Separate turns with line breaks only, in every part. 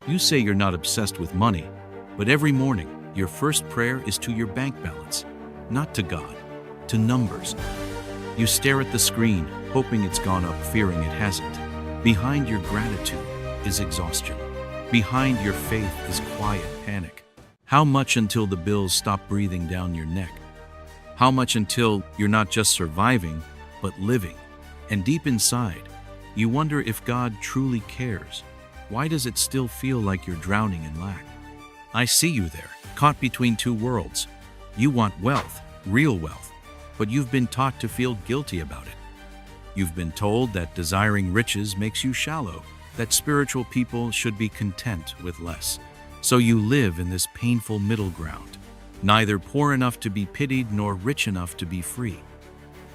You say you're not obsessed with money, but every morning, your first prayer is to your bank balance, not to God, to numbers. You stare at the screen, hoping it's gone up, fearing it hasn't. Behind your gratitude is exhaustion. Behind your faith is quiet panic. How much until the bills stop breathing down your neck? How much until you're not just surviving, but living? And deep inside, you wonder if God truly cares. Why does it still feel like you're drowning in lack? I see you there, caught between two worlds. You want wealth, real wealth, but you've been taught to feel guilty about it. You've been told that desiring riches makes you shallow, that spiritual people should be content with less. So you live in this painful middle ground, neither poor enough to be pitied nor rich enough to be free.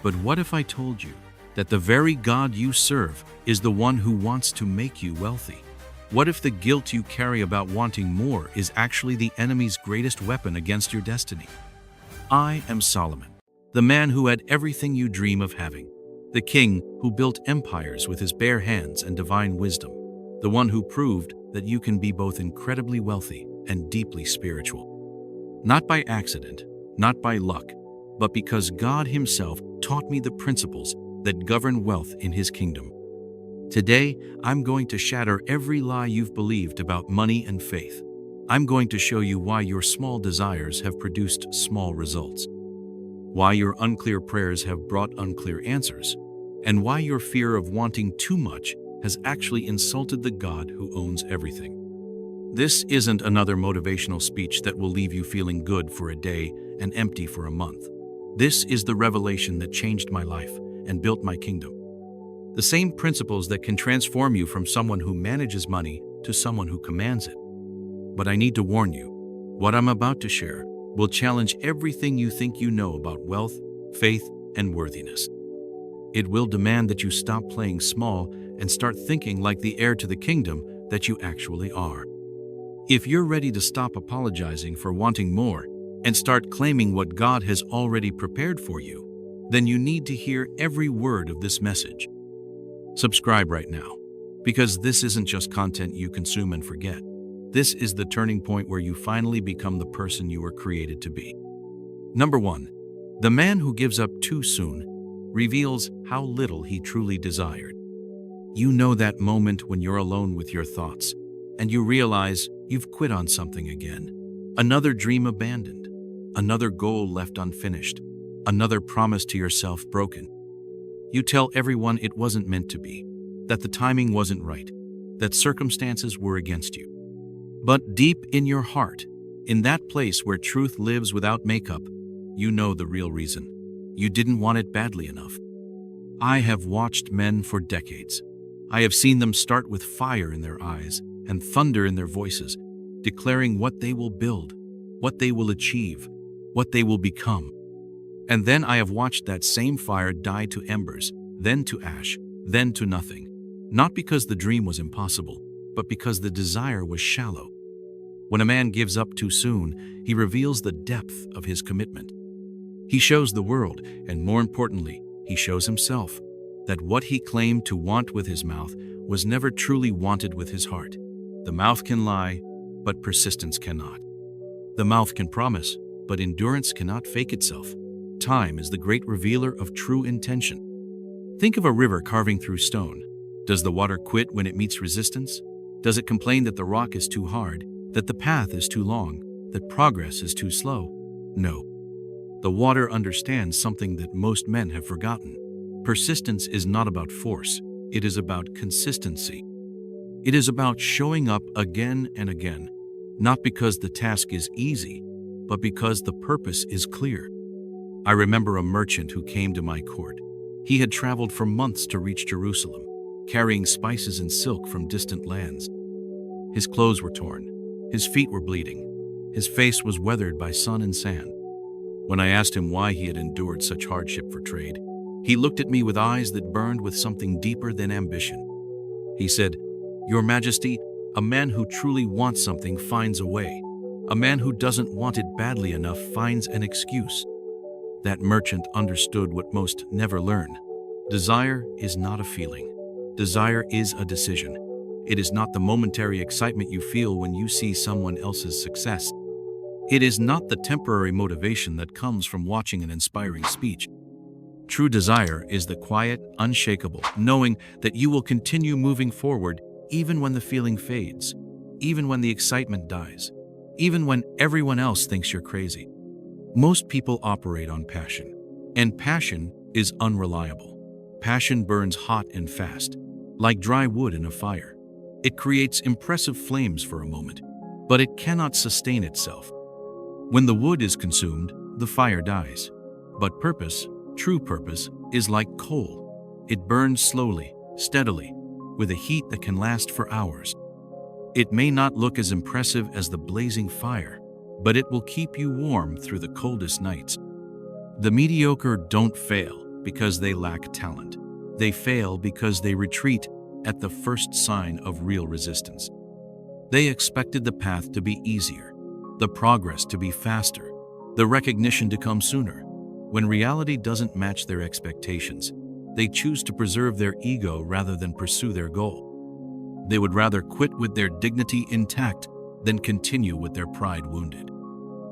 But what if I told you that the very God you serve is the one who wants to make you wealthy? What if the guilt you carry about wanting more is actually the enemy's greatest weapon against your destiny? I am Solomon, the man who had everything you dream of having, the king who built empires with his bare hands and divine wisdom, the one who proved that you can be both incredibly wealthy and deeply spiritual. Not by accident, not by luck, but because God himself taught me the principles that govern wealth in his kingdom. Today, I'm going to shatter every lie you've believed about money and faith. I'm going to show you why your small desires have produced small results, why your unclear prayers have brought unclear answers, and why your fear of wanting too much has actually insulted the God who owns everything. This isn't another motivational speech that will leave you feeling good for a day and empty for a month. This is the revelation that changed my life and built my kingdom. The same principles that can transform you from someone who manages money to someone who commands it. But I need to warn you, what I'm about to share will challenge everything you think you know about wealth, faith, and worthiness. It will demand that you stop playing small and start thinking like the heir to the kingdom that you actually are. If you're ready to stop apologizing for wanting more and start claiming what God has already prepared for you, then you need to hear every word of this message. Subscribe right now, because this isn't just content you consume and forget. This is the turning point where you finally become the person you were created to be. Number 1. The man who gives up too soon reveals how little he truly desired. You know that moment when you're alone with your thoughts, and you realize you've quit on something again. Another dream abandoned, another goal left unfinished, another promise to yourself broken. You tell everyone it wasn't meant to be, that the timing wasn't right, that circumstances were against you. But deep in your heart, in that place where truth lives without makeup, you know the real reason. You didn't want it badly enough. I have watched men for decades. I have seen them start with fire in their eyes and thunder in their voices, declaring what they will build, what they will achieve, what they will become. And then I have watched that same fire die to embers, then to ash, then to nothing. Not because the dream was impossible, but because the desire was shallow. When a man gives up too soon, he reveals the depth of his commitment. He shows the world, and more importantly, he shows himself, that what he claimed to want with his mouth was never truly wanted with his heart. The mouth can lie, but persistence cannot. The mouth can promise, but endurance cannot fake itself. Time is the great revealer of true intention. Think of a river carving through stone. Does the water quit when it meets resistance? Does it complain that the rock is too hard, that the path is too long, that progress is too slow? No. The water understands something that most men have forgotten. Persistence is not about force, it is about consistency. It is about showing up again and again, not because the task is easy, but because the purpose is clear. I remember a merchant who came to my court. He had traveled for months to reach Jerusalem, carrying spices and silk from distant lands. His clothes were torn, his feet were bleeding, his face was weathered by sun and sand. When I asked him why he had endured such hardship for trade, he looked at me with eyes that burned with something deeper than ambition. He said, "Your Majesty, a man who truly wants something finds a way. A man who doesn't want it badly enough finds an excuse." That merchant understood what most never learn. Desire is not a feeling. Desire is a decision. It is not the momentary excitement you feel when you see someone else's success. It is not the temporary motivation that comes from watching an inspiring speech. True desire is the quiet, unshakable, knowing that you will continue moving forward even when the feeling fades, even when the excitement dies, even when everyone else thinks you're crazy. Most people operate on passion, and passion is unreliable. Passion burns hot and fast, like dry wood in a fire. It creates impressive flames for a moment, but it cannot sustain itself. When the wood is consumed, the fire dies. But purpose, true purpose, is like coal. It burns slowly, steadily, with a heat that can last for hours. It may not look as impressive as the blazing fire, but it will keep you warm through the coldest nights. The mediocre don't fail because they lack talent. They fail because they retreat at the first sign of real resistance. They expected the path to be easier, the progress to be faster, the recognition to come sooner. When reality doesn't match their expectations, they choose to preserve their ego rather than pursue their goal. They would rather quit with their dignity intact than continue with their pride wounded.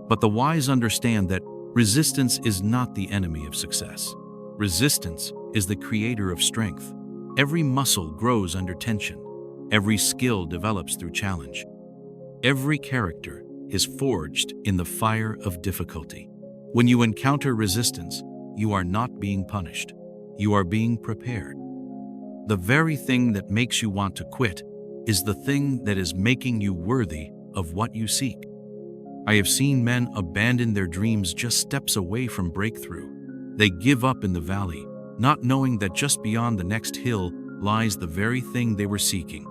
But the wise understand that resistance is not the enemy of success. Resistance is the creator of strength. Every muscle grows under tension. Every skill develops through challenge. Every character is forged in the fire of difficulty. When you encounter resistance, you are not being punished. You are being prepared. The very thing that makes you want to quit is the thing that is making you worthy of what you seek. I have seen men abandon their dreams just steps away from breakthrough. They give up in the valley, not knowing that just beyond the next hill lies the very thing they were seeking.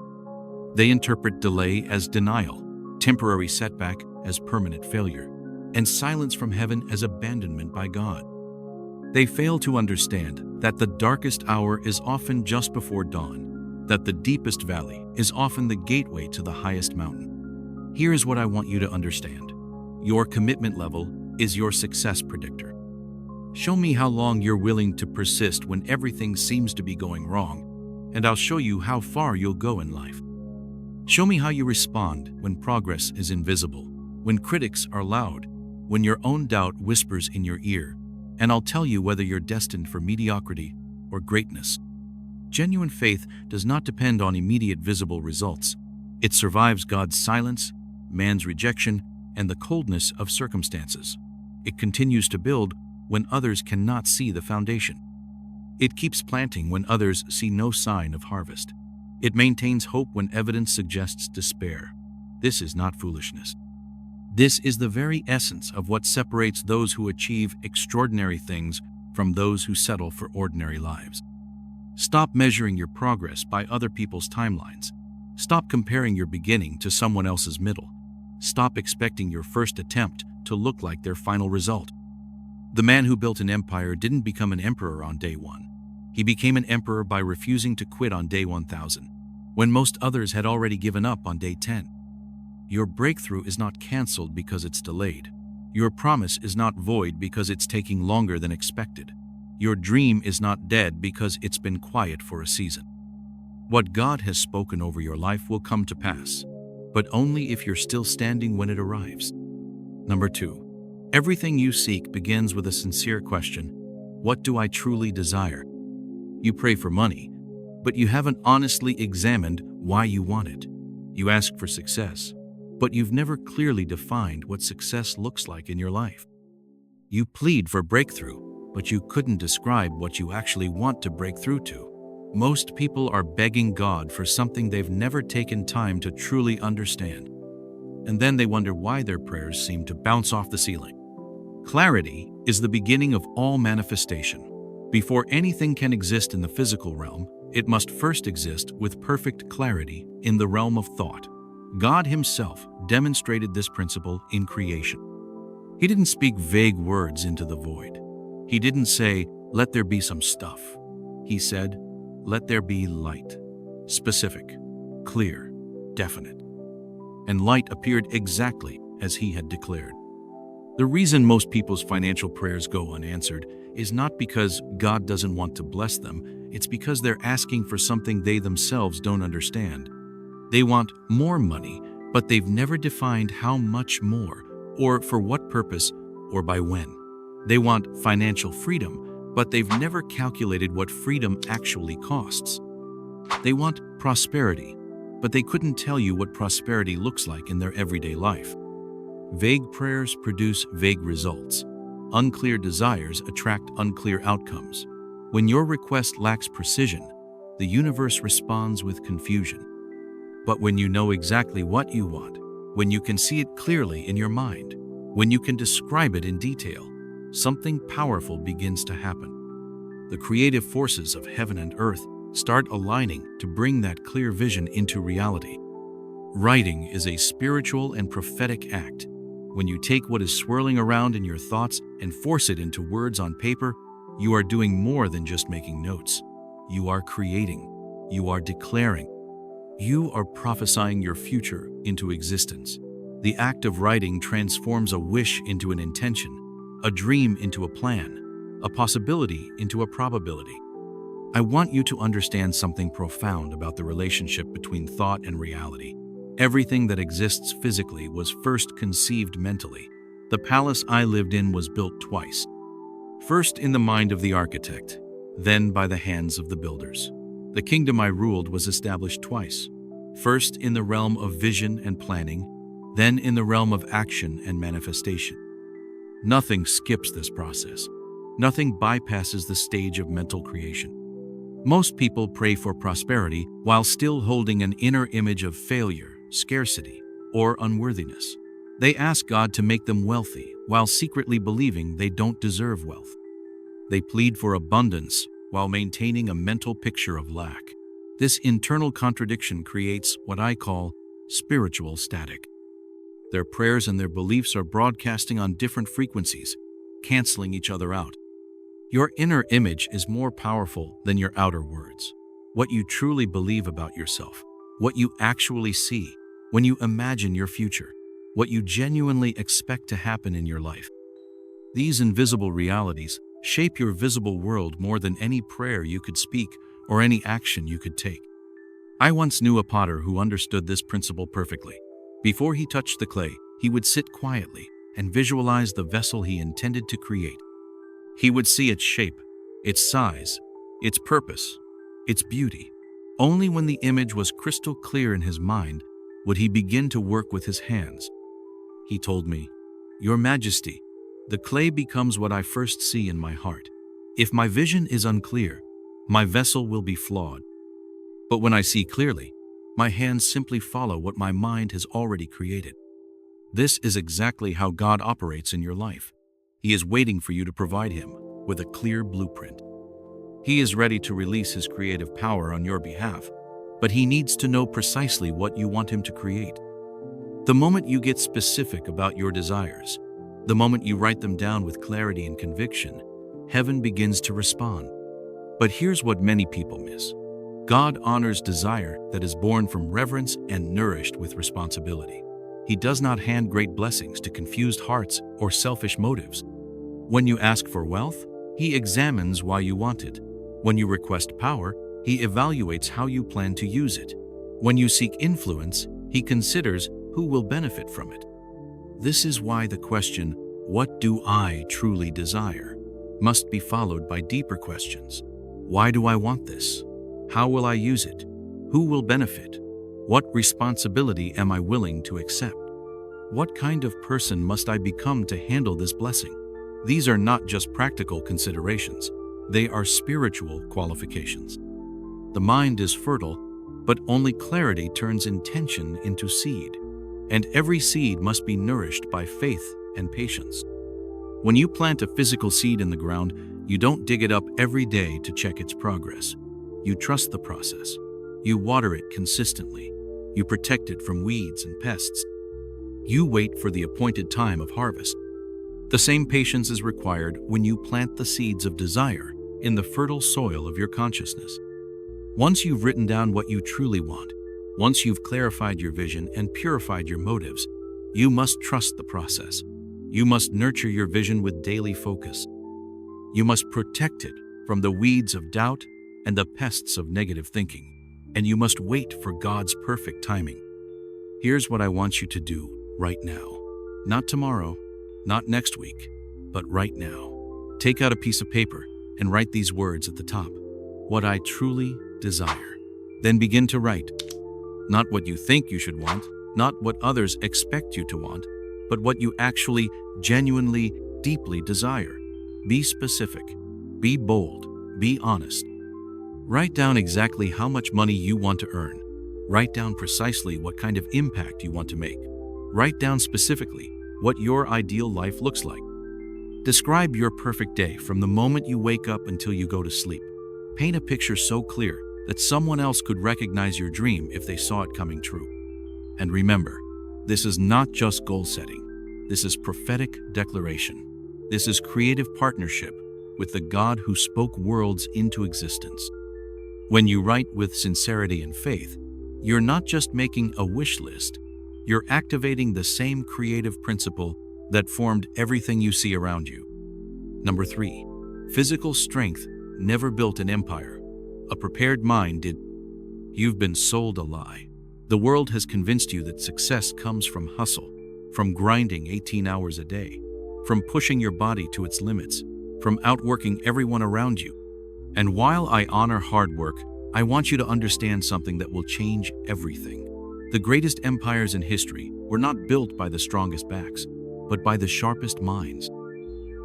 They interpret delay as denial, temporary setback as permanent failure, and silence from heaven as abandonment by God. They fail to understand that the darkest hour is often just before dawn, that the deepest valley is often the gateway to the highest mountain. Here is what I want you to understand. Your commitment level is your success predictor. Show me how long you're willing to persist when everything seems to be going wrong, and I'll show you how far you'll go in life. Show me how you respond when progress is invisible, when critics are loud, when your own doubt whispers in your ear, and I'll tell you whether you're destined for mediocrity or greatness. Genuine faith does not depend on immediate visible results. It survives God's silence, man's rejection, and the coldness of circumstances. It continues to build when others cannot see the foundation. It keeps planting when others see no sign of harvest. It maintains hope when evidence suggests despair. This is not foolishness. This is the very essence of what separates those who achieve extraordinary things from those who settle for ordinary lives. Stop measuring your progress by other people's timelines. Stop comparing your beginning to someone else's middle. Stop expecting your first attempt to look like their final result. The man who built an empire didn't become an emperor on day one. He became an emperor by refusing to quit on day 1000, when most others had already given up on day 10. Your breakthrough is not canceled because it's delayed. Your promise is not void because it's taking longer than expected. Your dream is not dead because it's been quiet for a season. What God has spoken over your life will come to pass, but only if you're still standing when it arrives. Number 2, everything you seek begins with a sincere question: what do I truly desire? You pray for money, but you haven't honestly examined why you want it. You ask for success, but you've never clearly defined what success looks like in your life. You plead for breakthrough, but you couldn't describe what you actually want to break through to. Most people are begging God for something they've never taken time to truly understand. And then they wonder why their prayers seem to bounce off the ceiling. Clarity is the beginning of all manifestation. Before anything can exist in the physical realm, it must first exist with perfect clarity in the realm of thought. God Himself demonstrated this principle in creation. He didn't speak vague words into the void. He didn't say, "Let there be some stuff." He said, "Let there be light." Specific, clear, definite. And light appeared exactly as He had declared. The reason most people's financial prayers go unanswered is not because God doesn't want to bless them, it's because they're asking for something they themselves don't understand. They want more money, but they've never defined how much more, or for what purpose, or by when. They want financial freedom, but they've never calculated what freedom actually costs. They want prosperity, but they couldn't tell you what prosperity looks like in their everyday life. Vague prayers produce vague results. Unclear desires attract unclear outcomes. When your request lacks precision, the universe responds with confusion. But when you know exactly what you want, when you can see it clearly in your mind, when you can describe it in detail, something powerful begins to happen. The creative forces of heaven and earth start aligning to bring that clear vision into reality. Writing is a spiritual and prophetic act. When you take what is swirling around in your thoughts and force it into words on paper, you are doing more than just making notes. You are creating. You are declaring. You are prophesying your future into existence. The act of writing transforms a wish into an intention, a dream into a plan, a possibility into a probability. I want you to understand something profound about the relationship between thought and reality. Everything that exists physically was first conceived mentally. The palace I lived in was built twice. First in the mind of the architect, then by the hands of the builders. The kingdom I ruled was established twice. First in the realm of vision and planning, then in the realm of action and manifestation. Nothing skips this process. Nothing bypasses the stage of mental creation. Most people pray for prosperity while still holding an inner image of failure, scarcity, or unworthiness. They ask God to make them wealthy while secretly believing they don't deserve wealth. They plead for abundance while maintaining a mental picture of lack. This internal contradiction creates what I call spiritual static. Their prayers and their beliefs are broadcasting on different frequencies, canceling each other out. Your inner image is more powerful than your outer words. What you truly believe about yourself, what you actually see when you imagine your future, what you genuinely expect to happen in your life. These invisible realities shape your visible world more than any prayer you could speak or any action you could take. I once knew a potter who understood this principle perfectly. Before he touched the clay, he would sit quietly and visualize the vessel he intended to create. He would see its shape, its size, its purpose, its beauty. Only when the image was crystal clear in his mind would he begin to work with his hands. He told me, "Your Majesty, the clay becomes what I first see in my heart. If my vision is unclear, my vessel will be flawed. But when I see clearly, my hands simply follow what my mind has already created." This is exactly how God operates in your life. He is waiting for you to provide Him with a clear blueprint. He is ready to release His creative power on your behalf, but He needs to know precisely what you want Him to create. The moment you get specific about your desires, the moment you write them down with clarity and conviction, heaven begins to respond. But here's what many people miss. God honors desire that is born from reverence and nourished with responsibility. He does not hand great blessings to confused hearts or selfish motives. When you ask for wealth, He examines why you want it. When you request power, He evaluates how you plan to use it. When you seek influence, He considers who will benefit from it. This is why the question, "What do I truly desire?" must be followed by deeper questions. Why do I want this? How will I use it? Who will benefit? What responsibility am I willing to accept? What kind of person must I become to handle this blessing? These are not just practical considerations. They are spiritual qualifications. The mind is fertile, but only clarity turns intention into seed. And every seed must be nourished by faith and patience. When you plant a physical seed in the ground, you don't dig it up every day to check its progress. You trust the process. You water it consistently. You protect it from weeds and pests. You wait for the appointed time of harvest. The same patience is required when you plant the seeds of desire in the fertile soil of your consciousness. Once you've written down what you truly want, once you've clarified your vision and purified your motives, you must trust the process. You must nurture your vision with daily focus. You must protect it from the weeds of doubt and the pests of negative thinking. and you must wait for God's perfect timing. Here's what I want you to do right now. Not tomorrow, not next week, but right now. Take out a piece of paper and write these words at the top. What I truly desire. Then begin to write. Not what you think you should want, not what others expect you to want, but what you actually, genuinely, deeply desire. Be specific. Be bold. Be honest. Write down exactly how much money you want to earn. Write down precisely what kind of impact you want to make. Write down specifically what your ideal life looks like. Describe your perfect day from the moment you wake up until you go to sleep. Paint a picture so clear that someone else could recognize your dream if they saw it coming true. And remember, this is not just goal setting. This is prophetic declaration. This is creative partnership with the God who spoke worlds into existence. When you write with sincerity and faith, you're not just making a wish list, you're activating the same creative principle that formed everything you see around you. Number 3, physical strength never built an empire. A prepared mind did. You've been sold a lie. The world has convinced you that success comes from hustle, from grinding 18 hours a day, from pushing your body to its limits, from outworking everyone around you. And while I honor hard work, I want you to understand something that will change everything. The greatest empires in history were not built by the strongest backs, but by the sharpest minds.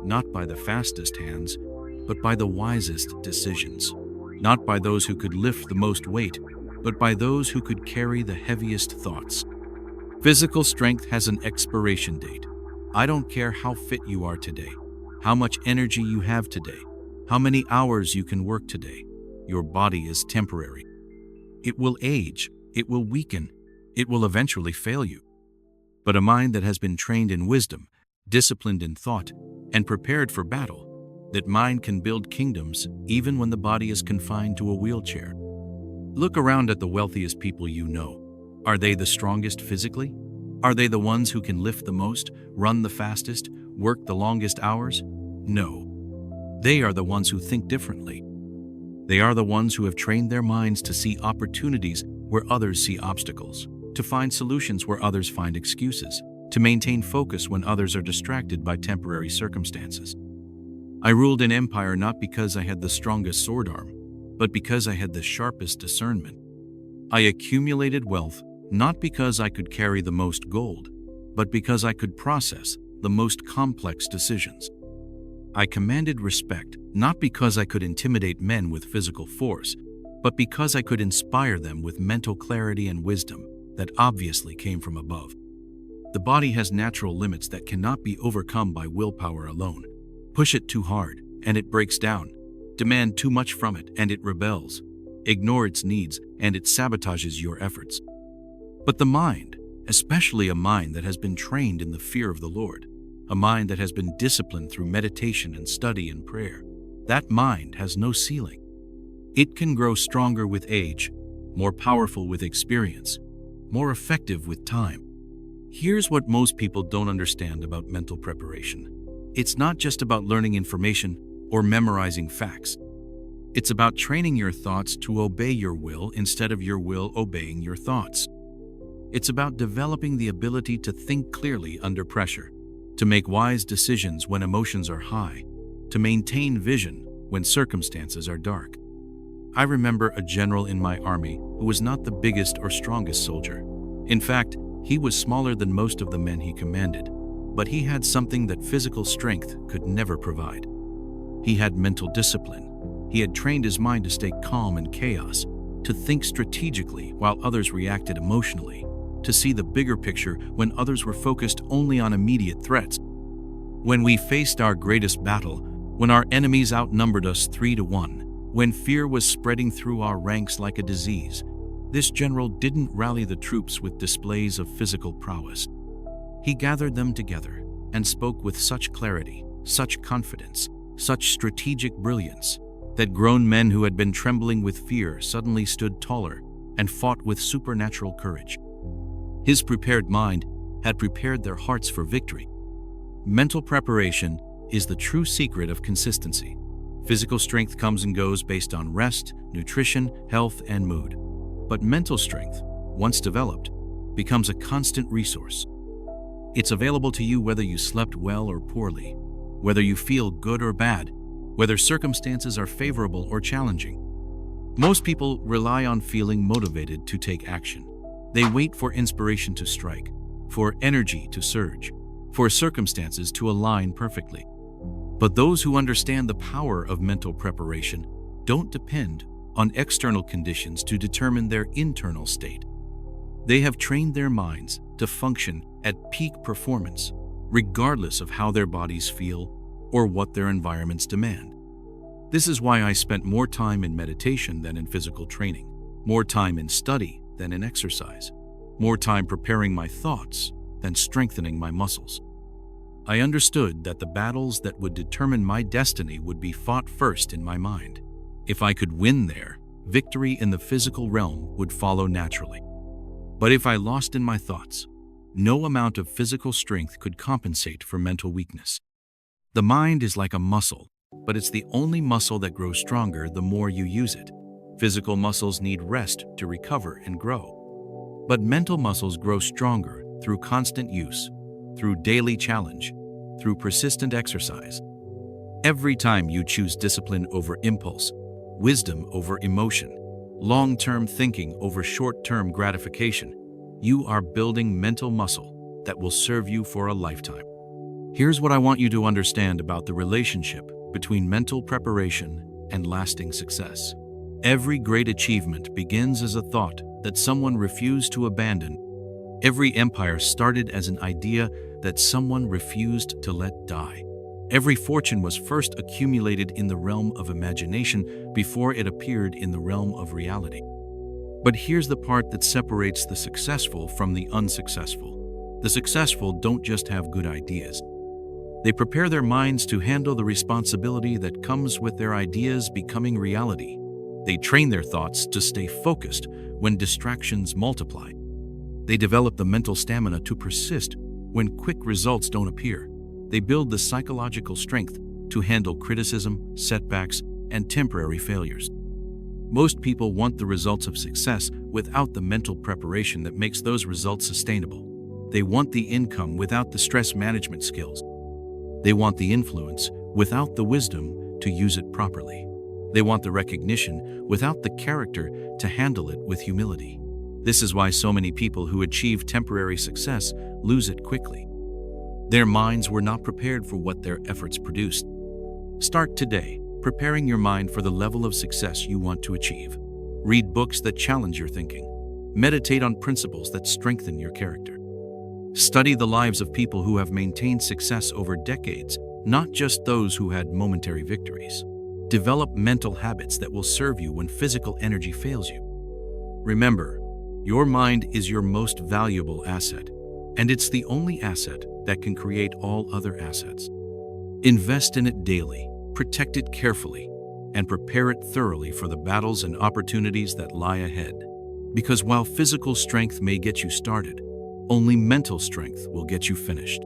Not by the fastest hands, but by the wisest decisions. Not by those who could lift the most weight, but by those who could carry the heaviest thoughts. Physical strength has an expiration date. I don't care how fit you are today, how much energy you have today, how many hours you can work today. Your body is temporary. It will age, it will weaken, it will eventually fail you. But a mind that has been trained in wisdom, disciplined in thought, and prepared for battle, that mind can build kingdoms even when the body is confined to a wheelchair. Look around at the wealthiest people you know. Are they the strongest physically? Are they the ones who can lift the most, run the fastest, work the longest hours? No. They are the ones who think differently. They are the ones who have trained their minds to see opportunities where others see obstacles, to find solutions where others find excuses, to maintain focus when others are distracted by temporary circumstances. I ruled an empire not because I had the strongest sword arm, but because I had the sharpest discernment. I accumulated wealth not because I could carry the most gold, but because I could process the most complex decisions. I commanded respect not because I could intimidate men with physical force, but because I could inspire them with mental clarity and wisdom that obviously came from above. The body has natural limits that cannot be overcome by willpower alone. Push it too hard, and it breaks down. Demand too much from it, and it rebels. Ignore its needs, and it sabotages your efforts. But the mind, especially a mind that has been trained in the fear of the Lord, a mind that has been disciplined through meditation and study and prayer, that mind has no ceiling. It can grow stronger with age, more powerful with experience, more effective with time. Here's what most people don't understand about mental preparation. It's not just about learning information or memorizing facts. It's about training your thoughts to obey your will instead of your will obeying your thoughts. It's about developing the ability to think clearly under pressure, to make wise decisions when emotions are high, to maintain vision when circumstances are dark. I remember a general in my army who was not the biggest or strongest soldier. In fact, he was smaller than most of the men he commanded, but he had something that physical strength could never provide. He had mental discipline. He had trained his mind to stay calm in chaos, to think strategically while others reacted emotionally, to see the bigger picture when others were focused only on immediate threats. When we faced our greatest battle, when our enemies outnumbered us 3-1, when fear was spreading through our ranks like a disease, this general didn't rally the troops with displays of physical prowess. He gathered them together and spoke with such clarity, such confidence, such strategic brilliance, that grown men who had been trembling with fear suddenly stood taller and fought with supernatural courage. His prepared mind had prepared their hearts for victory. Mental preparation is the true secret of consistency. Physical strength comes and goes based on rest, nutrition, health, and mood. But mental strength, once developed, becomes a constant resource. It's available to you whether you slept well or poorly, whether you feel good or bad, whether circumstances are favorable or challenging. Most people rely on feeling motivated to take action. They wait for inspiration to strike, for energy to surge, for circumstances to align perfectly. But those who understand the power of mental preparation don't depend on external conditions to determine their internal state. They have trained their minds to function at peak performance, regardless of how their bodies feel or what their environments demand. This is why I spent more time in meditation than in physical training, more time in study than in exercise, more time preparing my thoughts than strengthening my muscles. I understood that the battles that would determine my destiny would be fought first in my mind. If I could win there, victory in the physical realm would follow naturally. But if I lost in my thoughts, no amount of physical strength could compensate for mental weakness. The mind is like a muscle, but it's the only muscle that grows stronger the more you use it. Physical muscles need rest to recover and grow. But mental muscles grow stronger through constant use, through daily challenge, through persistent exercise. Every time you choose discipline over impulse, wisdom over emotion, long-term thinking over short-term gratification, you are building mental muscle that will serve you for a lifetime. Here's what I want you to understand about the relationship between mental preparation and lasting success. Every great achievement begins as a thought that someone refused to abandon. Every empire started as an idea that someone refused to let die. Every fortune was first accumulated in the realm of imagination before it appeared in the realm of reality. But here's the part that separates the successful from the unsuccessful. The successful don't just have good ideas. They prepare their minds to handle the responsibility that comes with their ideas becoming reality. They train their thoughts to stay focused when distractions multiply. They develop the mental stamina to persist when quick results don't appear. They build the psychological strength to handle criticism, setbacks, and temporary failures. Most people want the results of success without the mental preparation that makes those results sustainable. They want the income without the stress management skills. They want the influence without the wisdom to use it properly. They want the recognition without the character to handle it with humility. This is why so many people who achieve temporary success lose it quickly. Their minds were not prepared for what their efforts produced. Start today, preparing your mind for the level of success you want to achieve. Read books that challenge your thinking. Meditate on principles that strengthen your character. Study the lives of people who have maintained success over decades, not just those who had momentary victories. Develop mental habits that will serve you when physical energy fails you. Remember, your mind is your most valuable asset, and it's the only asset that can create all other assets. Invest in it daily, protect it carefully, and prepare it thoroughly for the battles and opportunities that lie ahead. Because while physical strength may get you started, only mental strength will get you finished.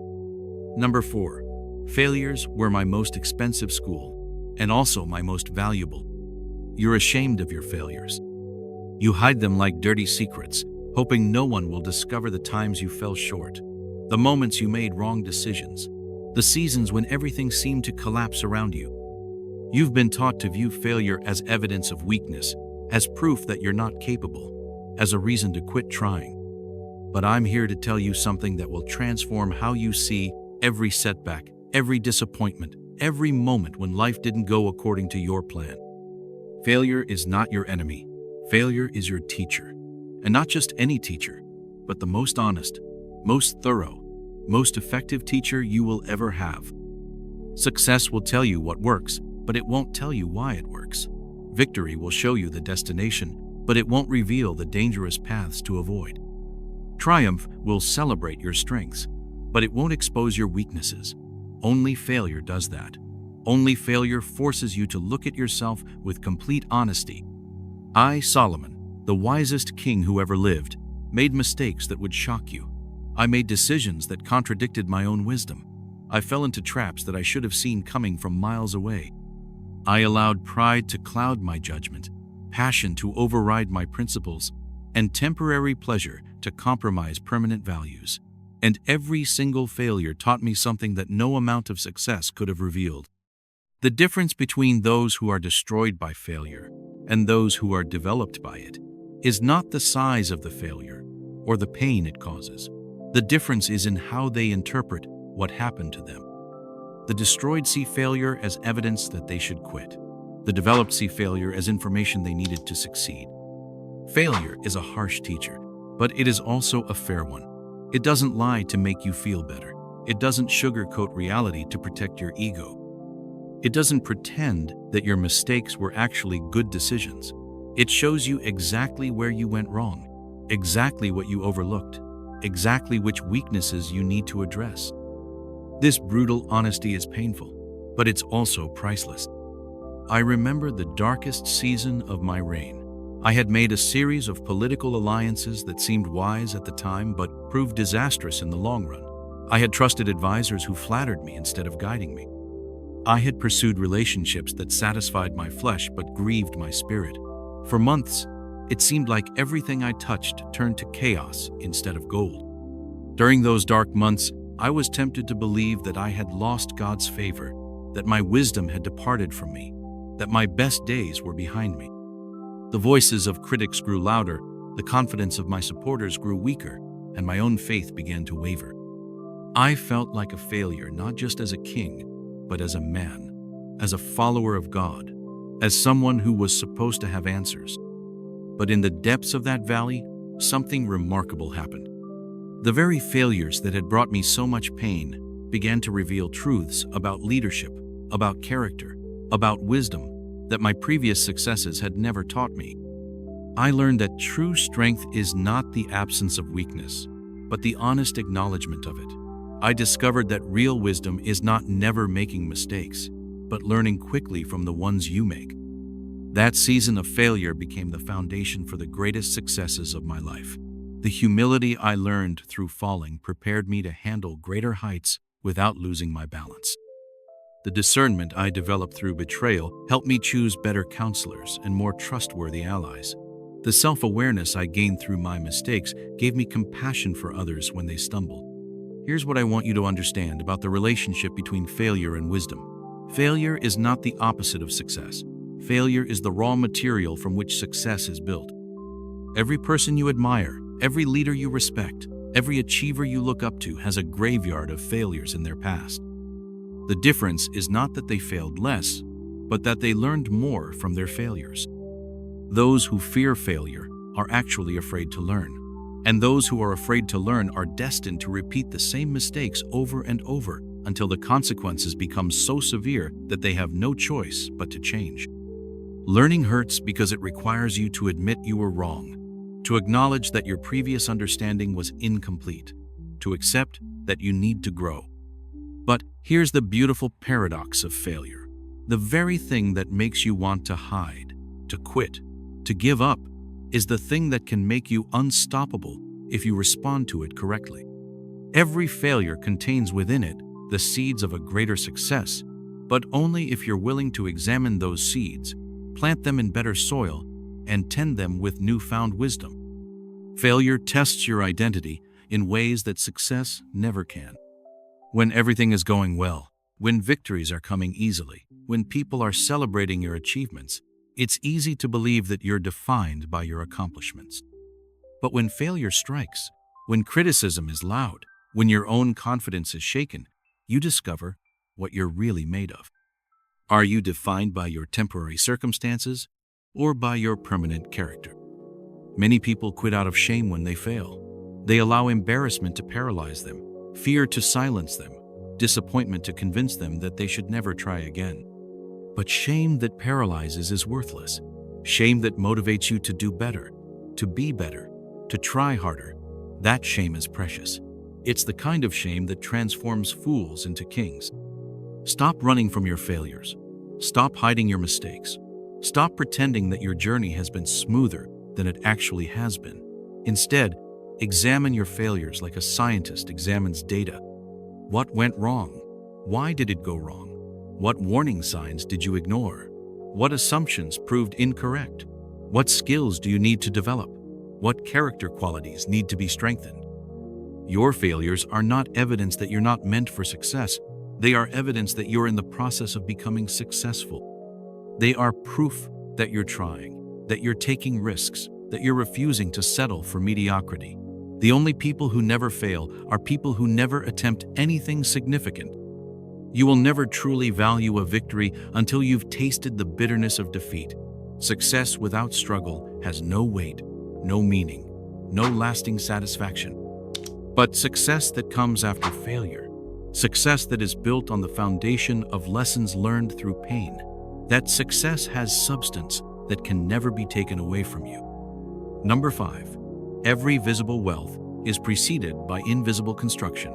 Number 4, failures were my most expensive school, and also my most valuable. You're ashamed of your failures. You hide them like dirty secrets, hoping no one will discover the times you fell short, the moments you made wrong decisions, the seasons when everything seemed to collapse around you. You've been taught to view failure as evidence of weakness, as proof that you're not capable, as a reason to quit trying. But I'm here to tell you something that will transform how you see every setback, every disappointment, every moment when life didn't go according to your plan. Failure is not your enemy. Failure is your teacher. And not just any teacher, but the most honest, most thorough, most effective teacher you will ever have. Success will tell you what works, but it won't tell you why it works. Victory will show you the destination, but it won't reveal the dangerous paths to avoid. Triumph will celebrate your strengths, but it won't expose your weaknesses. Only failure does that. Only failure forces you to look at yourself with complete honesty. I, Solomon, the wisest king who ever lived, made mistakes that would shock you. I made decisions that contradicted my own wisdom. I fell into traps that I should have seen coming from miles away. I allowed pride to cloud my judgment, passion to override my principles, and temporary pleasure to compromise permanent values. And every single failure taught me something that no amount of success could have revealed. The difference between those who are destroyed by failure and those who are developed by it is not the size of the failure or the pain it causes. The difference is in how they interpret what happened to them. The destroyed see failure as evidence that they should quit. The developed see failure as information they needed to succeed. Failure is a harsh teacher, but it is also a fair one. It doesn't lie to make you feel better. It doesn't sugarcoat reality to protect your ego. It doesn't pretend that your mistakes were actually good decisions. It shows you exactly where you went wrong, exactly what you overlooked, exactly which weaknesses you need to address. This brutal honesty is painful, but it's also priceless. I remember the darkest season of my reign. I had made a series of political alliances that seemed wise at the time but proved disastrous in the long run. I had trusted advisors who flattered me instead of guiding me. I had pursued relationships that satisfied my flesh but grieved my spirit. For months, it seemed like everything I touched turned to chaos instead of gold. During those dark months, I was tempted to believe that I had lost God's favor, that my wisdom had departed from me, that my best days were behind me. The voices of critics grew louder, the confidence of my supporters grew weaker, and my own faith began to waver. I felt like a failure not just as a king, but as a man, as a follower of God, as someone who was supposed to have answers. But in the depths of that valley, something remarkable happened. The very failures that had brought me so much pain began to reveal truths about leadership, about character, about wisdom that my previous successes had never taught me. I learned that true strength is not the absence of weakness, but the honest acknowledgement of it. I discovered that real wisdom is not never making mistakes, but learning quickly from the ones you make. That season of failure became the foundation for the greatest successes of my life. The humility I learned through falling prepared me to handle greater heights without losing my balance. The discernment I developed through betrayal helped me choose better counselors and more trustworthy allies. The self-awareness I gained through my mistakes gave me compassion for others when they stumbled. Here's what I want you to understand about the relationship between failure and wisdom. Failure is not the opposite of success. Failure is the raw material from which success is built. Every person you admire, every leader you respect, every achiever you look up to has a graveyard of failures in their past. The difference is not that they failed less, but that they learned more from their failures. Those who fear failure are actually afraid to learn. And those who are afraid to learn are destined to repeat the same mistakes over and over until the consequences become so severe that they have no choice but to change. Learning hurts because it requires you to admit you were wrong, to acknowledge that your previous understanding was incomplete, to accept that you need to grow. But here's the beautiful paradox of failure. The very thing that makes you want to hide, to quit, to give up, is the thing that can make you unstoppable if you respond to it correctly. Every failure contains within it the seeds of a greater success, but only if you're willing to examine those seeds, plant them in better soil, and tend them with newfound wisdom. Failure tests your identity in ways that success never can. When everything is going well, when victories are coming easily, when people are celebrating your achievements, it's easy to believe that you're defined by your accomplishments. But when failure strikes, when criticism is loud, when your own confidence is shaken, you discover what you're really made of. Are you defined by your temporary circumstances or by your permanent character? Many people quit out of shame when they fail. They allow embarrassment to paralyze them, fear to silence them, disappointment to convince them that they should never try again. But shame that paralyzes is worthless. Shame that motivates you to do better, to be better, to try harder, that shame is precious. It's the kind of shame that transforms fools into kings. Stop running from your failures. Stop hiding your mistakes. Stop pretending that your journey has been smoother than it actually has been. Instead, examine your failures like a scientist examines data. What went wrong? Why did it go wrong? What warning signs did you ignore? What assumptions proved incorrect? What skills do you need to develop? What character qualities need to be strengthened? Your failures are not evidence that you're not meant for success. They are evidence that you're in the process of becoming successful. They are proof that you're trying, that you're taking risks, that you're refusing to settle for mediocrity. The only people who never fail are people who never attempt anything significant. You will never truly value a victory until you've tasted the bitterness of defeat. Success without struggle has no weight, no meaning, no lasting satisfaction. But success that comes after failure, success that is built on the foundation of lessons learned through pain, that success has substance that can never be taken away from you. Number 5. Every visible wealth is preceded by invisible construction.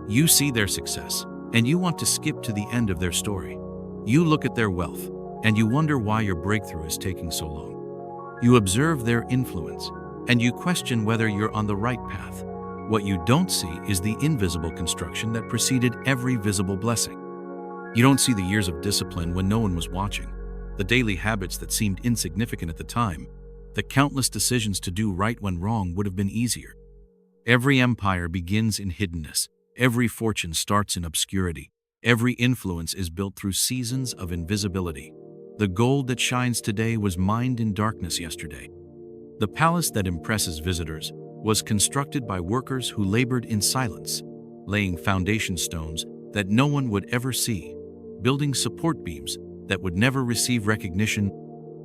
You see their success, and you want to skip to the end of their story. You look at their wealth, and you wonder why your breakthrough is taking so long. You observe their influence, and you question whether you're on the right path. What you don't see is the invisible construction that preceded every visible blessing. You don't see the years of discipline when no one was watching, the daily habits that seemed insignificant at the time, the countless decisions to do right when wrong would have been easier. Every empire begins in hiddenness. Every fortune starts in obscurity. Every influence is built through seasons of invisibility. The gold that shines today was mined in darkness yesterday. The palace that impresses visitors was constructed by workers who labored in silence, laying foundation stones that no one would ever see, building support beams that would never receive recognition,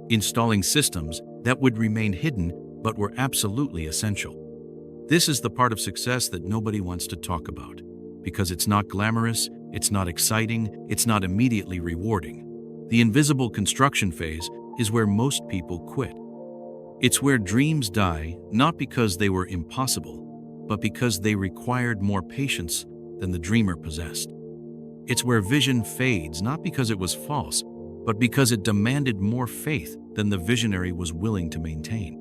installing systems that would remain hidden but were absolutely essential. This is the part of success that nobody wants to talk about, because it's not glamorous, it's not exciting, it's not immediately rewarding. The invisible construction phase is where most people quit. It's where dreams die, not because they were impossible, but because they required more patience than the dreamer possessed. It's where vision fades, not because it was false, but because it demanded more faith than the visionary was willing to maintain.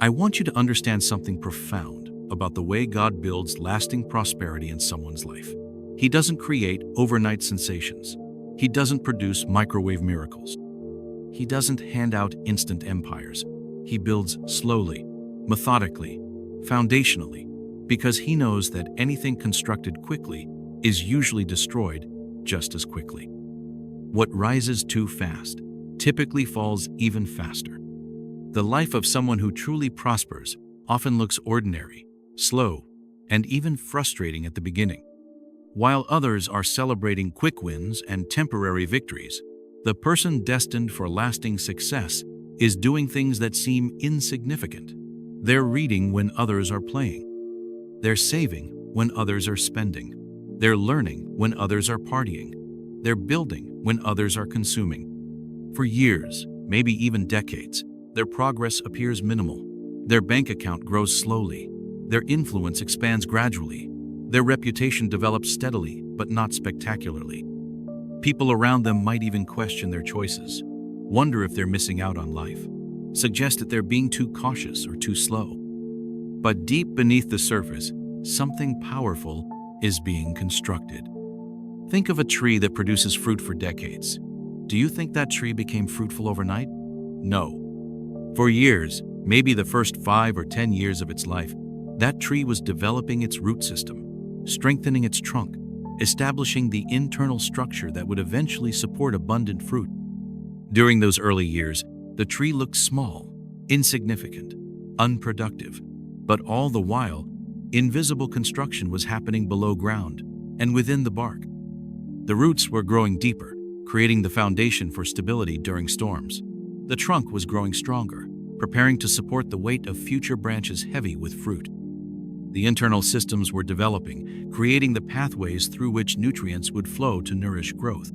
I want you to understand something profound about the way God builds lasting prosperity in someone's life. He doesn't create overnight sensations. He doesn't produce microwave miracles. He doesn't hand out instant empires. He builds slowly, methodically, foundationally, because he knows that anything constructed quickly is usually destroyed just as quickly. What rises too fast typically falls even faster. The life of someone who truly prospers often looks ordinary, slow, and even frustrating at the beginning. While others are celebrating quick wins and temporary victories, the person destined for lasting success is doing things that seem insignificant. They're reading when others are playing. They're saving when others are spending. They're learning when others are partying. They're building when others are consuming. For years, maybe even decades, their progress appears minimal. Their bank account grows slowly. Their influence expands gradually. Their reputation develops steadily, but not spectacularly. People around them might even question their choices, wonder if they're missing out on life, suggest that they're being too cautious or too slow. But deep beneath the surface, something powerful is being constructed. Think of a tree that produces fruit for decades. Do you think that tree became fruitful overnight? No. For years, maybe the first 5 or 10 years of its life, that tree was developing its root system, strengthening its trunk, establishing the internal structure that would eventually support abundant fruit. During those early years, the tree looked small, insignificant, unproductive, but all the while, invisible construction was happening below ground and within the bark. The roots were growing deeper, creating the foundation for stability during storms. The trunk was growing stronger, preparing to support the weight of future branches heavy with fruit. The internal systems were developing, creating the pathways through which nutrients would flow to nourish growth.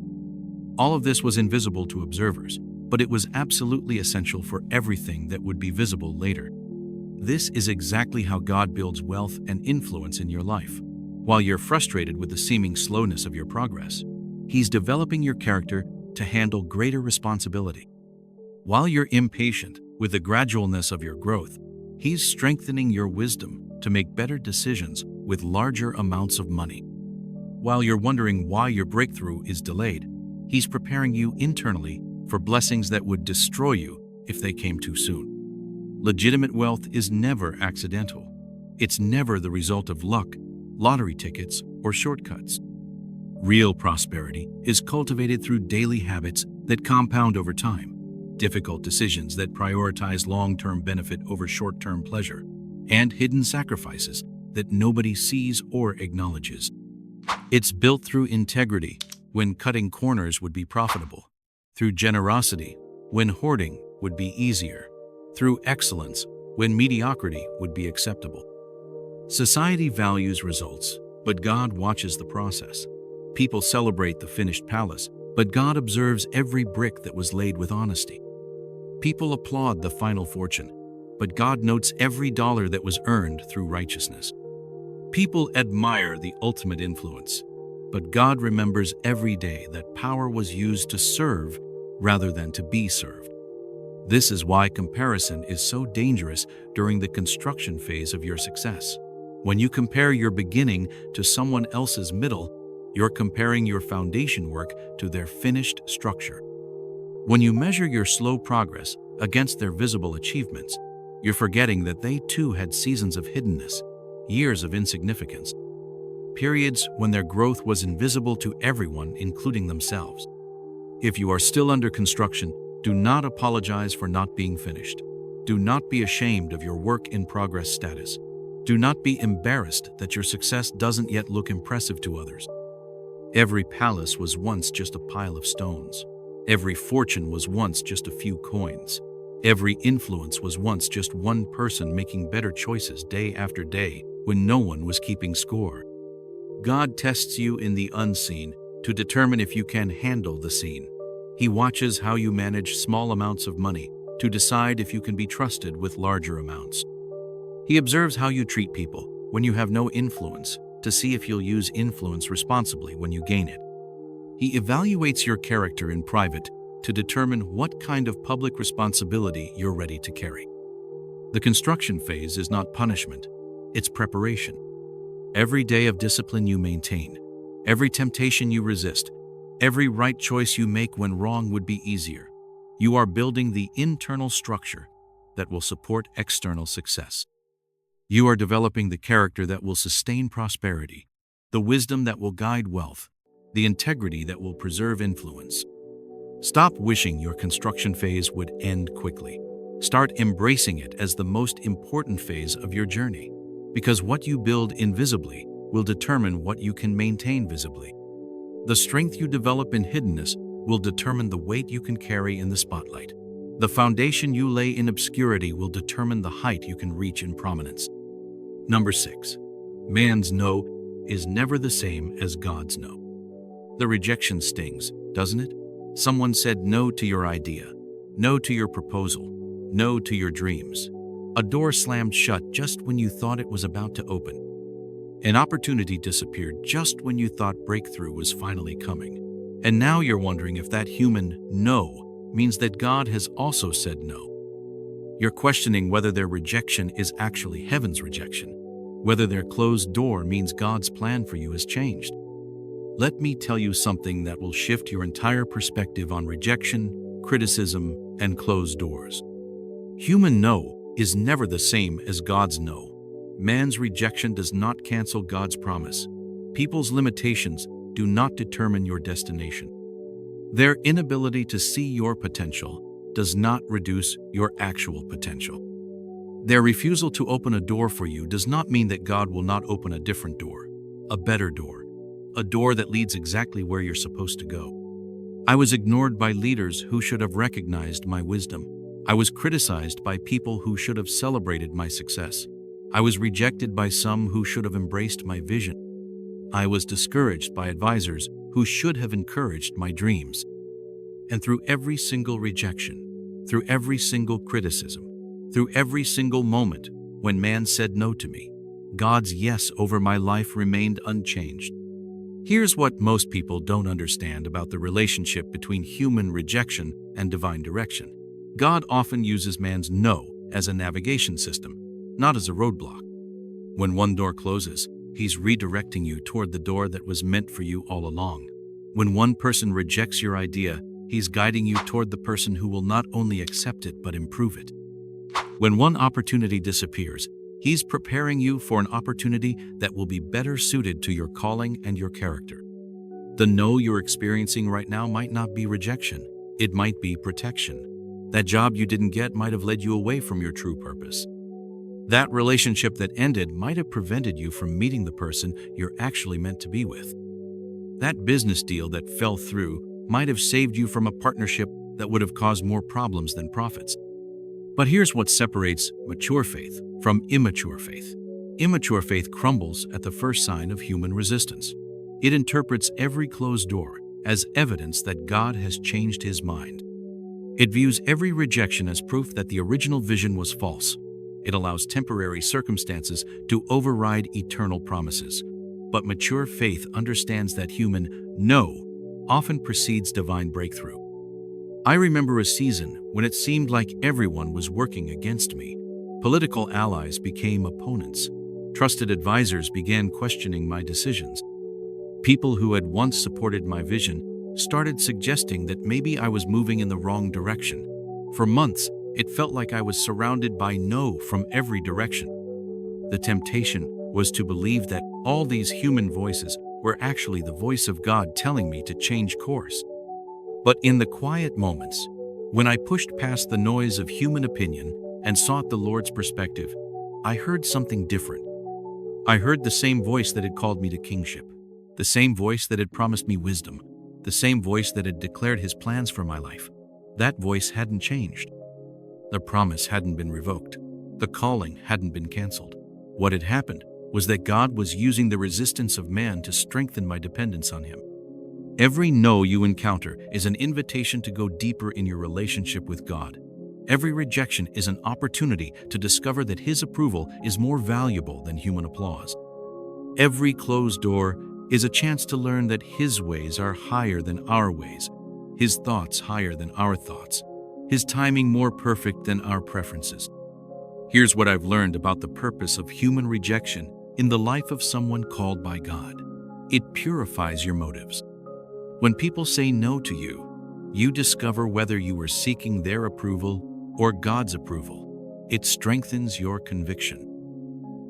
All of this was invisible to observers, but it was absolutely essential for everything that would be visible later. This is exactly how God builds wealth and influence in your life. While you're frustrated with the seeming slowness of your progress, He's developing your character to handle greater responsibility. While you're impatient with the gradualness of your growth, He's strengthening your wisdom to make better decisions with larger amounts of money. While you're wondering why your breakthrough is delayed, He's preparing you internally for blessings that would destroy you if they came too soon. Legitimate wealth is never accidental. It's never the result of luck, lottery tickets, or shortcuts. Real prosperity is cultivated through daily habits that compound over time, difficult decisions that prioritize long-term benefit over short-term pleasure, and hidden sacrifices that nobody sees or acknowledges. It's built through integrity, when cutting corners would be profitable, through generosity, when hoarding would be easier, through excellence, when mediocrity would be acceptable. Society values results, but God watches the process. People celebrate the finished palace, but God observes every brick that was laid with honesty. People applaud the final fortune, but God notes every dollar that was earned through righteousness. People admire the ultimate influence, but God remembers every day that power was used to serve rather than to be served. This is why comparison is so dangerous during the construction phase of your success. When you compare your beginning to someone else's middle, you're comparing your foundation work to their finished structure. When you measure your slow progress against their visible achievements, you're forgetting that they too had seasons of hiddenness, years of insignificance, periods when their growth was invisible to everyone, including themselves. If you are still under construction, do not apologize for not being finished. Do not be ashamed of your work in progress status. Do not be embarrassed that your success doesn't yet look impressive to others. Every palace was once just a pile of stones. Every fortune was once just a few coins. Every influence was once just one person making better choices day after day when no one was keeping score. God tests you in the unseen to determine if you can handle the seen. He watches how you manage small amounts of money to decide if you can be trusted with larger amounts. He observes how you treat people when you have no influence to see if you'll use influence responsibly when you gain it. He evaluates your character in private to determine what kind of public responsibility you're ready to carry. The construction phase is not punishment, it's preparation. Every day of discipline you maintain, every temptation you resist, every right choice you make when wrong would be easier, you are building the internal structure that will support external success. You are developing the character that will sustain prosperity, the wisdom that will guide wealth, the integrity that will preserve influence. Stop wishing your construction phase would end quickly. Start embracing it as the most important phase of your journey, because what you build invisibly will determine what you can maintain visibly. The strength you develop in hiddenness will determine the weight you can carry in the spotlight. The foundation you lay in obscurity will determine the height you can reach in prominence. Number 6. Man's no is never the same as God's no. The rejection stings, doesn't it? Someone said no to your idea, no to your proposal, no to your dreams. A door slammed shut just when you thought it was about to open. An opportunity disappeared just when you thought breakthrough was finally coming. And now you're wondering if that human no means that God has also said no. You're questioning whether their rejection is actually heaven's rejection, whether their closed door means God's plan for you has changed. Let me tell you something that will shift your entire perspective on rejection, criticism, and closed doors. Human no is never the same as God's no. Man's rejection does not cancel God's promise. People's limitations do not determine your destination. Their inability to see your potential does not reduce your actual potential. Their refusal to open a door for you does not mean that God will not open a different door, a better door, a door that leads exactly where you're supposed to go. I was ignored by leaders who should have recognized my wisdom. I was criticized by people who should have celebrated my success. I was rejected by some who should have embraced my vision. I was discouraged by advisors who should have encouraged my dreams. And through every single rejection, through every single criticism, through every single moment when man said no to me, God's yes over my life remained unchanged. Here's what most people don't understand about the relationship between human rejection and divine direction. God often uses man's no as a navigation system, not as a roadblock. When one door closes, He's redirecting you toward the door that was meant for you all along. When one person rejects your idea, He's guiding you toward the person who will not only accept it but improve it. When one opportunity disappears, He's preparing you for an opportunity that will be better suited to your calling and your character. The no you're experiencing right now might not be rejection. It might be protection. That job you didn't get might have led you away from your true purpose. That relationship that ended might have prevented you from meeting the person you're actually meant to be with. That business deal that fell through might have saved you from a partnership that would have caused more problems than profits. But here's what separates mature faith from immature faith. Immature faith crumbles at the first sign of human resistance. It interprets every closed door as evidence that God has changed His mind. It views every rejection as proof that the original vision was false. It allows temporary circumstances to override eternal promises. But mature faith understands that human no often precedes divine breakthrough. I remember a season when it seemed like everyone was working against me. Political allies became opponents. Trusted advisors began questioning my decisions. People who had once supported my vision started suggesting that maybe I was moving in the wrong direction. For months, it felt like I was surrounded by no from every direction. The temptation was to believe that all these human voices were actually the voice of God telling me to change course. But in the quiet moments, when I pushed past the noise of human opinion and sought the Lord's perspective, I heard something different. I heard the same voice that had called me to kingship, the same voice that had promised me wisdom, the same voice that had declared His plans for my life. That voice hadn't changed. The promise hadn't been revoked. The calling hadn't been canceled. What had happened was that God was using the resistance of man to strengthen my dependence on Him. Every no you encounter is an invitation to go deeper in your relationship with God. Every rejection is an opportunity to discover that His approval is more valuable than human applause. Every closed door is a chance to learn that His ways are higher than our ways, His thoughts higher than our thoughts, His timing more perfect than our preferences. Here's what I've learned about the purpose of human rejection in the life of someone called by God. It purifies your motives. When people say no to you, you discover whether you are seeking their approval or God's approval. It strengthens your conviction.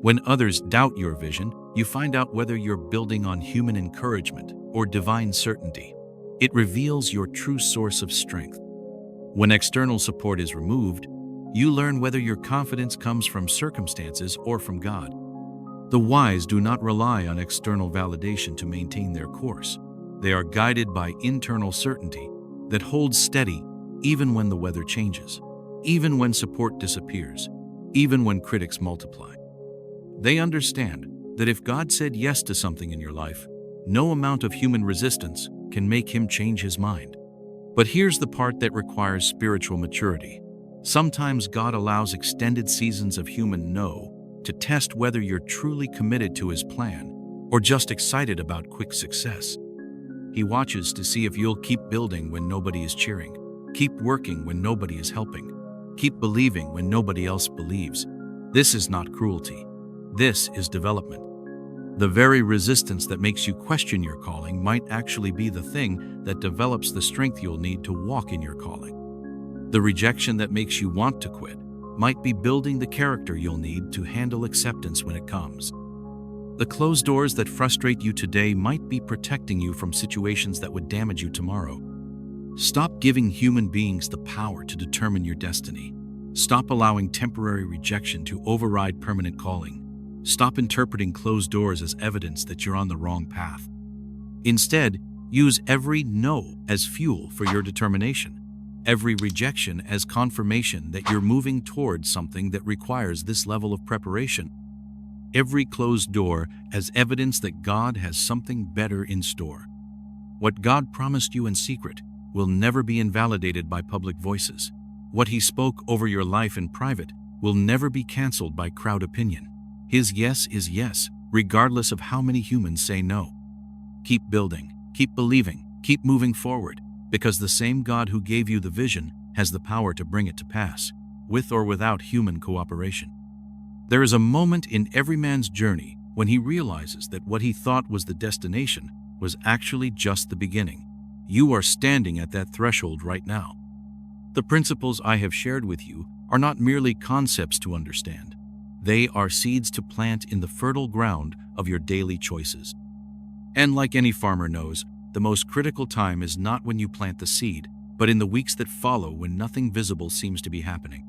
When others doubt your vision, you find out whether you're building on human encouragement or divine certainty. It reveals your true source of strength. When external support is removed, you learn whether your confidence comes from circumstances or from God. The wise do not rely on external validation to maintain their course. They are guided by internal certainty that holds steady even when the weather changes, even when support disappears, even when critics multiply. They understand that if God said yes to something in your life, no amount of human resistance can make Him change His mind. But here's the part that requires spiritual maturity. Sometimes God allows extended seasons of human no to test whether you're truly committed to His plan or just excited about quick success. He watches to see if you'll keep building when nobody is cheering, keep working when nobody is helping, keep believing when nobody else believes. This is not cruelty. This is development. The very resistance that makes you question your calling might actually be the thing that develops the strength you'll need to walk in your calling. The rejection that makes you want to quit might be building the character you'll need to handle acceptance when it comes. The closed doors that frustrate you today might be protecting you from situations that would damage you tomorrow. Stop giving human beings the power to determine your destiny. Stop allowing temporary rejection to override permanent calling. Stop interpreting closed doors as evidence that you're on the wrong path. Instead, use every no as fuel for your determination, every rejection as confirmation that you're moving towards something that requires this level of preparation. Every closed door as evidence that God has something better in store. What God promised you in secret will never be invalidated by public voices. What He spoke over your life in private will never be canceled by crowd opinion. His yes is yes, regardless of how many humans say no. Keep building, keep believing, keep moving forward, because the same God who gave you the vision has the power to bring it to pass, with or without human cooperation. There is a moment in every man's journey when he realizes that what he thought was the destination was actually just the beginning. You are standing at that threshold right now. The principles I have shared with you are not merely concepts to understand. They are seeds to plant in the fertile ground of your daily choices. And like any farmer knows, the most critical time is not when you plant the seed, but in the weeks that follow when nothing visible seems to be happening.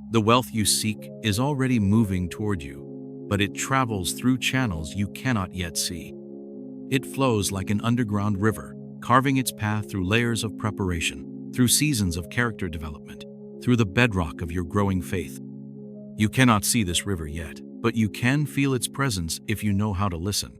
The wealth you seek is already moving toward you, but it travels through channels you cannot yet see. It flows like an underground river, carving its path through layers of preparation, through seasons of character development, through the bedrock of your growing faith. You cannot see this river yet, but you can feel its presence if you know how to listen.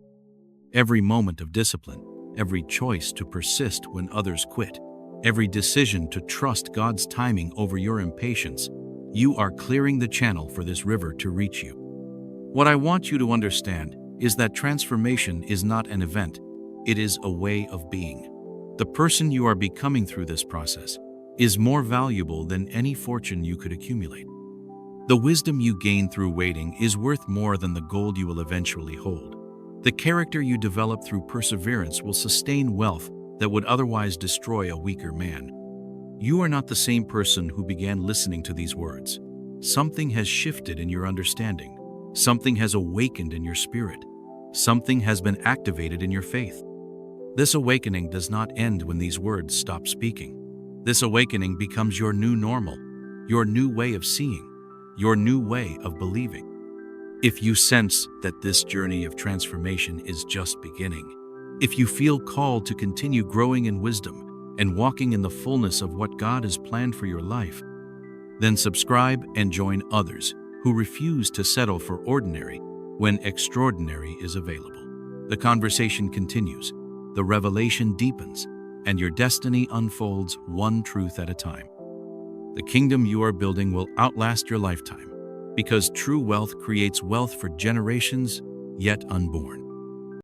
Every moment of discipline, every choice to persist when others quit, every decision to trust God's timing over your impatience, you are clearing the channel for this river to reach you. What I want you to understand is that transformation is not an event, it is a way of being. The person you are becoming through this process is more valuable than any fortune you could accumulate. The wisdom you gain through waiting is worth more than the gold you will eventually hold. The character you develop through perseverance will sustain wealth that would otherwise destroy a weaker man. You are not the same person who began listening to these words. Something has shifted in your understanding. Something has awakened in your spirit. Something has been activated in your faith. This awakening does not end when these words stop speaking. This awakening becomes your new normal, your new way of seeing, your new way of believing. If you sense that this journey of transformation is just beginning, if you feel called to continue growing in wisdom and walking in the fullness of what God has planned for your life, then subscribe and join others who refuse to settle for ordinary when extraordinary is available. The conversation continues, the revelation deepens, and your destiny unfolds one truth at a time. The kingdom you are building will outlast your lifetime, because true wealth creates wealth for generations yet unborn.